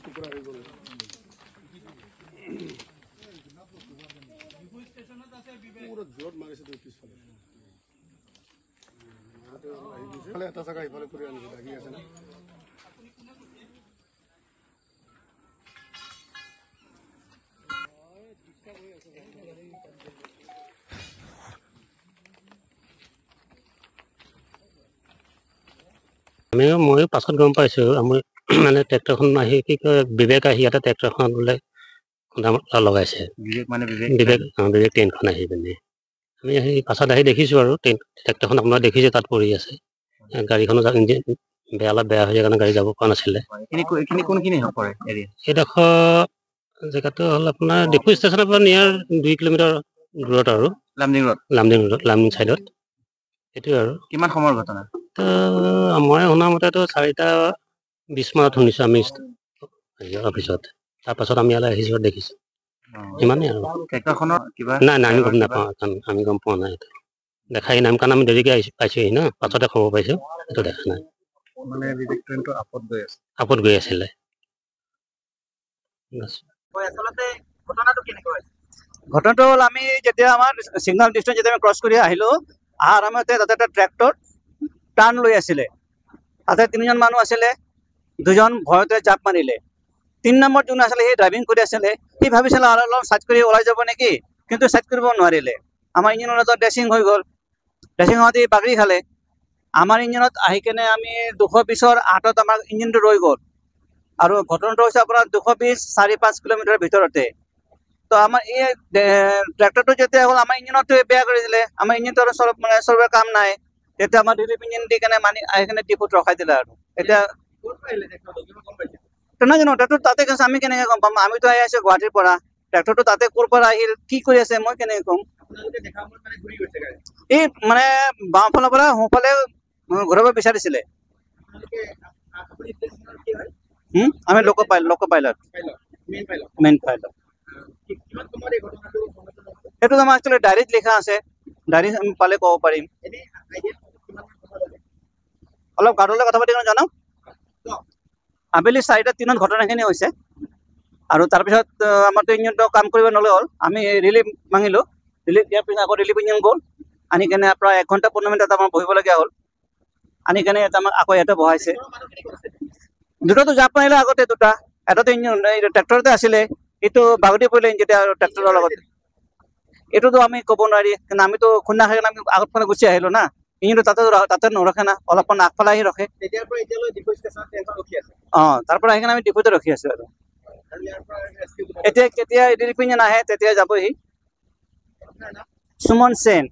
টুকুৰা হৈ গ'ল পুৰা জোৰত মাৰিছে পিছফালে এটা জাগা ইফালে কৰি আনিছে লাগি আছে না মই পাছত গম পাইছোঁ আমি মানে ট্ৰেক্টৰখন আহি কি কয় বিবেক আহি ইয়াতে ট্ৰেক্টৰখন বোলে খুন্দা লগাইছে বিবেক ট্ৰেইনখন আহি পিনে আমি আহি পাছত আহি দেখিছোঁ আৰু ট্ৰেক্টৰখন আপোনাৰ দেখিছোঁ তাত পৰি আছে গাড়ীখনো ইঞ্জিন অলপ বেয়া হৈ যায় কাৰণে গাড়ী যাব পৰা নাছিলে এইডোখৰ জেগাটো হ'ল আপোনাৰ ডিফু ষ্টেচনৰ পৰা নিয়াৰ 2 কিলোমিটাৰ দূৰত আৰু লামডিং চাইডত সেইটোৱে আৰু কিমান সময়ৰ ঘটনা মই শুনা মতেতো 4:20 মানত শুনিছোঁ আমি অফিচত তাৰপাছত আমি ইয়ালৈ আহিছোঁ দেখিছোঁ ইমানেই আৰু নাই আমি গম নাপাওঁ আমি গম পোৱা নাই এইটো দেখাই নাম কাৰণ আমি দেৰিকৈ পাইছোঁহি ন পাছতে খবৰ পাইছোঁ এইটো দেখা নাই আপত গৈ আছিলে ঘটনাটো হ'ল আমি যেতিয়া আমাৰ ছিগনেল ডিষ্টেঞ্চ যেতিয়া আমি ক্ৰছ কৰি আহিলোঁ অহাৰ সময়তে তাতে এটা ট্ৰেক্টৰ টাৰ্ণ লৈ আছিলে তাতে 3জন মানুহ আছিলে 2জন ভয়তে জাপ মাৰিলে 3 নম্বৰ যোন আছিলে সি ড্ৰাইভিং কৰি আছিলে সি ভাবিছিলে আৰু অলপ চাইড কৰি ওলাই যাব নেকি কিন্তু চাইড কৰিব নোৱাৰিলে আমাৰ ইঞ্জিনৰ লগত ড্ৰেছিং হৈ গ'ল ড্ৰেছিং হওঁতে বাগৰি খালে আমাৰ ইঞ্জিনত আহি কেনে আমি 220ৰ 8ত আমাৰ ইঞ্জিনটো ৰৈ গ'ল আৰু ঘটনাটো হৈছে আপোনাৰ 220 4-5 কিলোমিটাৰৰ ভিতৰতে তো আমাৰ এই ট্ৰেক্টৰটো যেতিয়া হ'ল আমাৰ ইঞ্জিনটো বেয়া কৰি দিলে আমাৰ ইঞ্জিনটো চৰবে কাম নাই তেতিয়া আমাৰ ৰিলিফ ইঞ্জিন দি কেনে মানি আহি কেনে ডিপুত ৰখাই দিলে আৰু এতিয়া নাজানো ট্ৰেক্টৰ তাতে গৈছে আমি কেনেকৈ গম পাম আমিতো আহি আছোঁ গুৱাহাটীৰ পৰা ট্ৰেক্টৰটো তাতে ক'ৰ পৰা আহিল কি কৰি আছে মই কেনেকৈ ক'ম এই মানে বাওঁফালৰ পৰা সোঁফালে ঘূৰাব বিচাৰিছিলে আমি লোক পাইলট মেইন পাইলট সেইটো আমাৰ একচুৱেলি ডায়েৰীত লিখা আছে ডায়েৰী আমি পালে ক'ব পাৰিম অলপ গাড়ীলৈ কথা পাতি জনাম আবেলি 4:03 ঘটনাখিনি হৈছে আৰু তাৰপিছত আমাৰতো ইঞ্জিনটো কাম কৰিব নলে হ'ল আমি ৰিলিফ মাঙিলোঁ ৰিলিফ দিয়াৰ পিছত আকৌ ৰিলিফ ইঞ্জিন গ'ল আনি কেনে প্ৰায় 1 ঘণ্টা 15 মিনিট আমাৰ বহিবলগীয়া হ'ল আনি কেনে আমাক আকৌ ইয়াতে বহাইছে দুটাতো জাপ মাৰিলে আগতে দুটা এটাতো ইঞ্জিন ট্ৰেক্টৰতে আছিলে এইটো বাগৰি পৰিলে যেতিয়া ট্ৰেক্টৰৰ লগত এইটোতো আমি ক'ব নোৱাৰি কিন্তু আমিতো খুন্দা খাই আমি আগত ফালে গুচি আহিলোঁ না ইঞ্জিনটো তাতে নৰখে না অলপমান আগফালে আহি ৰখে তাৰ পৰা আহি কিনে আমি ডিপুতে ৰখি আছোঁ আৰু এতিয়া কেতিয়া ৰিলিফ ইঞ্জিন আহে তেতিয়া যাবহি সুমন সেন